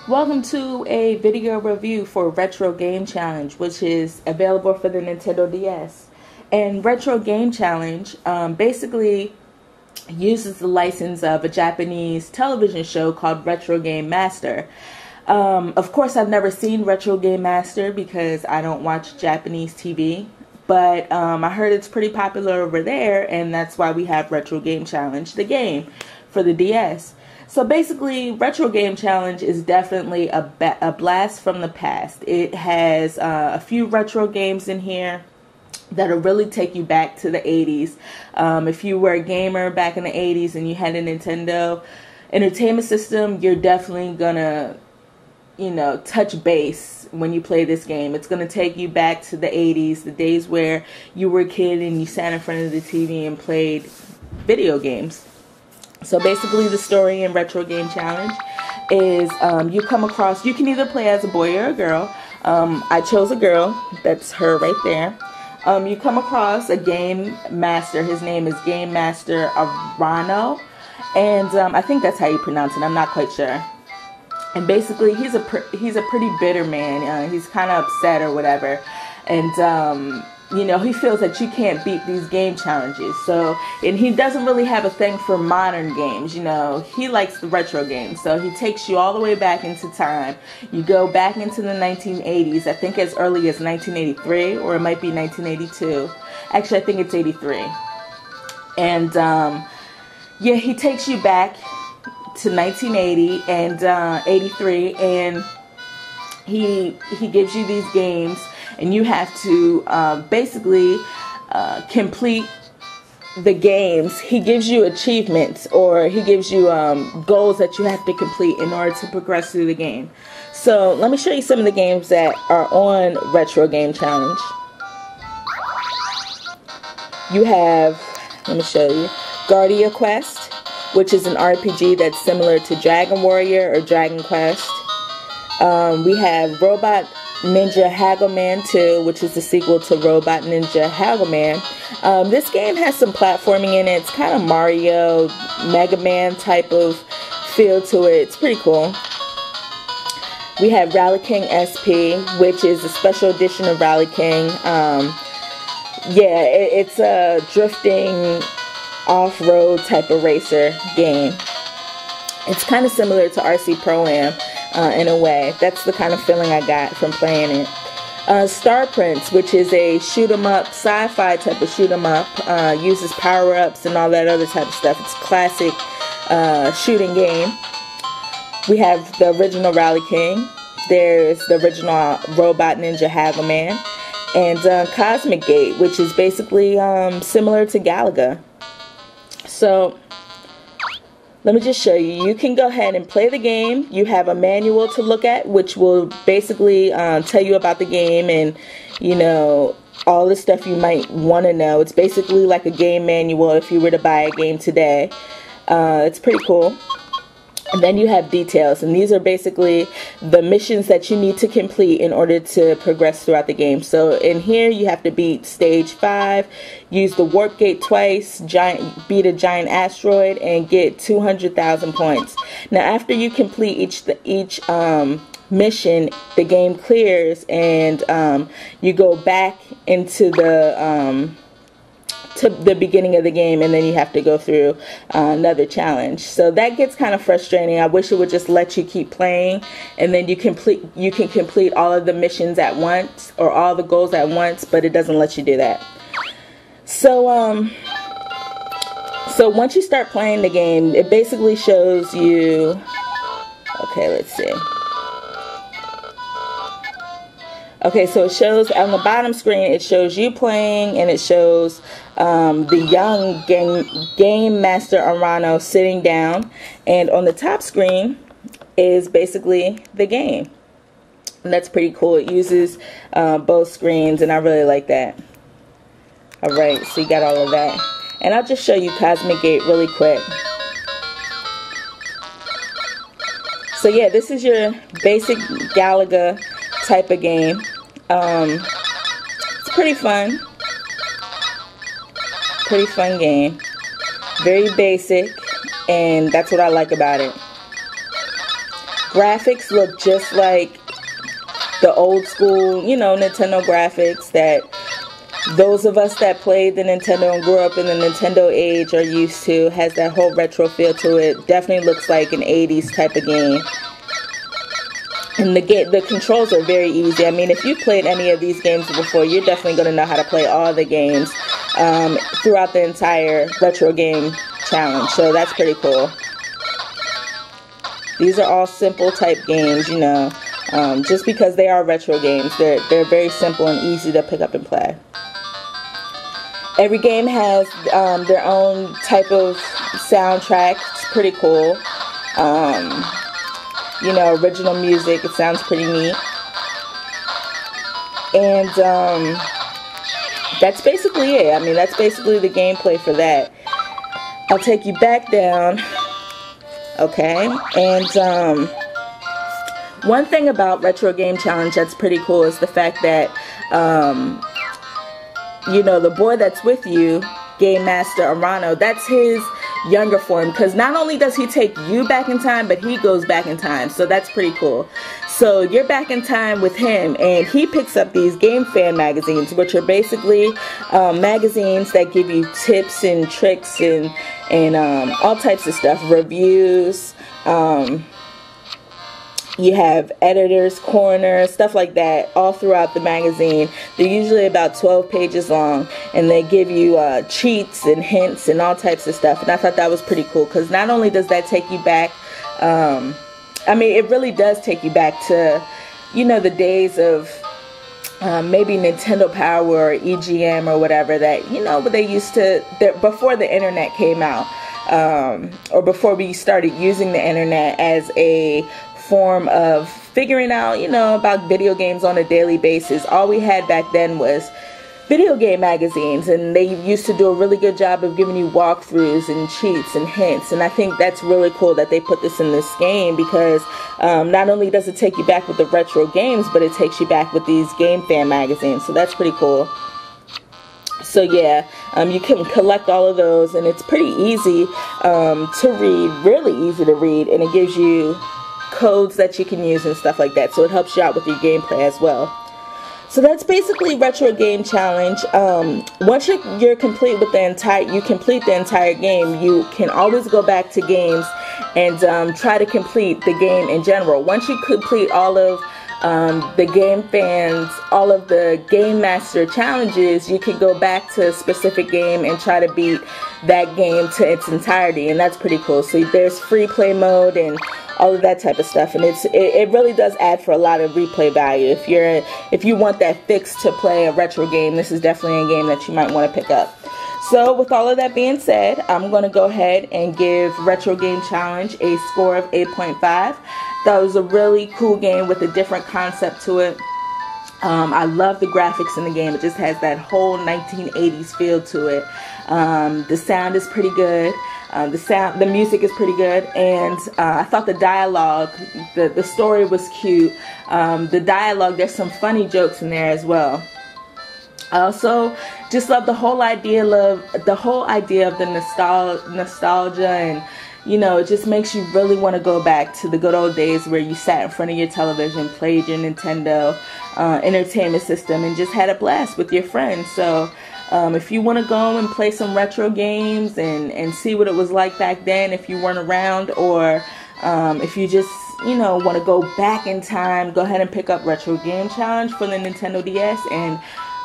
Welcome to a video review for Retro Game Challenge, which is available for the Nintendo DS. And Retro Game Challenge basically uses the license of a Japanese television show called Retro Game Master. Of course, I've never seen Retro Game Master because I don't watch Japanese TV. But I heard it's pretty popular over there, and that's why we have Retro Game Challenge, the game for the DS. So basically, Retro Game Challenge is definitely a blast from the past. It has a few retro games in here that'll really take you back to the 80s. If you were a gamer back in the 80s and you had a Nintendo Entertainment System, you're definitely gonna, touch base when you play this game. It's gonna take you back to the 80s, the days where you were a kid and you sat in front of the TV and played video games. So basically the story in Retro Game Challenge is you come across, you can either play as a boy or a girl. I chose a girl, that's her right there. You come across a game master, his name is Game Master Arano, and I think that's how you pronounce it, I'm not quite sure. And basically he's a pretty bitter man, he's kind of upset or whatever, and he feels that you can't beat these game challenges. So, and he doesn't really have a thing for modern games, he likes the retro games. So he takes you all the way back into time. You go back into the 1980s, I think as early as 1983, or it might be 1982. Actually, I think it's 83. And, he takes you back to 1980 and 83, and he gives you these games. And you have to basically complete the games. He gives you achievements, or he gives you goals that you have to complete in order to progress through the game. So let me show you some of the games that are on Retro Game Challenge. You have, let me show you, Guardia Quest, which is an RPG that's similar to Dragon Warrior or Dragon Quest. We have Robot Ninja Hagoman 2, which is the sequel to Robot Ninja Hagoman. This game has some platforming in it. It's kind of Mario, Mega Man type of feel to it. It's pretty cool. We have Rally King SP, which is a special edition of Rally King. It's a drifting off-road type of racer game. It's kind of similar to RC Pro-Am. In a way. That's the kind of feeling I got from playing it. Star Prince, which is a shoot-'em-up, sci-fi type of shoot-'em-up, uses power-ups and all that other type of stuff. It's a classic shooting game. We have the original Rally King. There's the original Robot Ninja Hagoman. And Cosmic Gate, which is basically similar to Galaga. So let me just show you. You can go ahead and play the game. You have a manual to look at, which will basically tell you about the game and, all the stuff you might want to know. It's basically like a game manual if you were to buy a game today. It's pretty cool. And then you have details, and these are basically the missions that you need to complete in order to progress throughout the game. So in here you have to beat stage 5, use the warp gate twice, beat a giant asteroid, and get 200,000 points. Now after you complete each mission, the game clears, and you go back into to the beginning of the game, and then you have to go through another challenge. So that gets kind of frustrating. I wish it would just let you keep playing, and then you can complete all of the missions at once, or all the goals at once, but it doesn't let you do that. So so once you start playing the game, it basically shows you, okay, let's see. Okay, so it shows on the bottom screen, it shows you playing, and it shows the young Game Master Arano sitting down, and on the top screen is basically the game. And that's pretty cool. It uses both screens, and I really like that. Alright, so you got all of that. And I'll just show you Cosmic Gate really quick. So yeah, this is your basic Galaga type of game. It's pretty fun. Pretty fun game. Very basic, and that's what I like about it. graphics look just like the old school, you know, Nintendo graphics that those of us that played the Nintendo and grew up in the Nintendo age are used to. Has that whole retro feel to it. Definitely looks like an 80s type of game. And the controls are very easy. I mean, if you've played any of these games before, you're definitely going to know how to play all the games throughout the entire retro game challenge. So that's pretty cool. These are all simple type games, you know. Just because they are retro games, they're very simple and easy to pick up and play. Every game has their own type of soundtrack. It's pretty cool. You know, original music. It sounds pretty neat. And that's basically it. I mean, that's basically the gameplay for that. I'll take you back down. Okay. And one thing about Retro Game Challenge that's pretty cool is the fact that, you know, the boy that's with you, Game Master Arano, that's his younger form, because not only does he take you back in time, but he goes back in time. So that's pretty cool. So you're back in time with him, and he picks up these Game Fan magazines, which are basically magazines that give you tips and tricks and all types of stuff, reviews. You have Editor's Corner, stuff like that, all throughout the magazine. They're usually about 12 pages long, and they give you cheats and hints and all types of stuff. And I thought that was pretty cool, because not only does that take you back, I mean, it really does take you back to, you know, the days of maybe Nintendo Power or EGM or whatever that, you know, but they used to, before the internet came out, or before we started using the internet as a form of figuring out, you know, about video games on a daily basis. All we had back then was video game magazines, and they used to do a really good job of giving you walkthroughs and cheats and hints. And I think that's really cool that they put this in this game, because not only does it take you back with the retro games, but it takes you back with these Game Fan magazines. So that's pretty cool. So yeah, you can collect all of those, and it's pretty easy to read, really easy to read, and it gives you codes that you can use and stuff like that, so it helps you out with your gameplay as well. So that's basically Retro Game Challenge. Once you're complete with you complete the entire game, you can always go back to games and try to complete the game in general. Once you complete all of the Game Fans, all of the Game Master challenges, you can go back to a specific game and try to beat that game to its entirety, and that's pretty cool. So there's free play mode and all of that type of stuff, and it really does add for a lot of replay value. If you want that fix to play a retro game, this is definitely a game that you might want to pick up. So with all of that being said, I'm going to go ahead and give Retro Game Challenge a score of 8.5. That was a really cool game with a different concept to it. I love the graphics in the game. It just has that whole 1980s feel to it. The sound is pretty good. The music is pretty good, and I thought the dialogue, the story was cute. The dialogue, there's some funny jokes in there as well. I also just love the whole idea of the nostalgia, and you know, it just makes you really want to go back to the good old days where you sat in front of your television, played your Nintendo entertainment system, and just had a blast with your friends. So if you want to go and play some retro games and see what it was like back then if you weren't around, or if you just, you know, want to go back in time, go ahead and pick up Retro Game Challenge for the Nintendo DS, and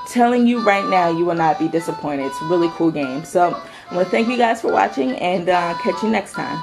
telling you right now, you will not be disappointed. It's a really cool game. So I want to thank you guys for watching, and catch you next time.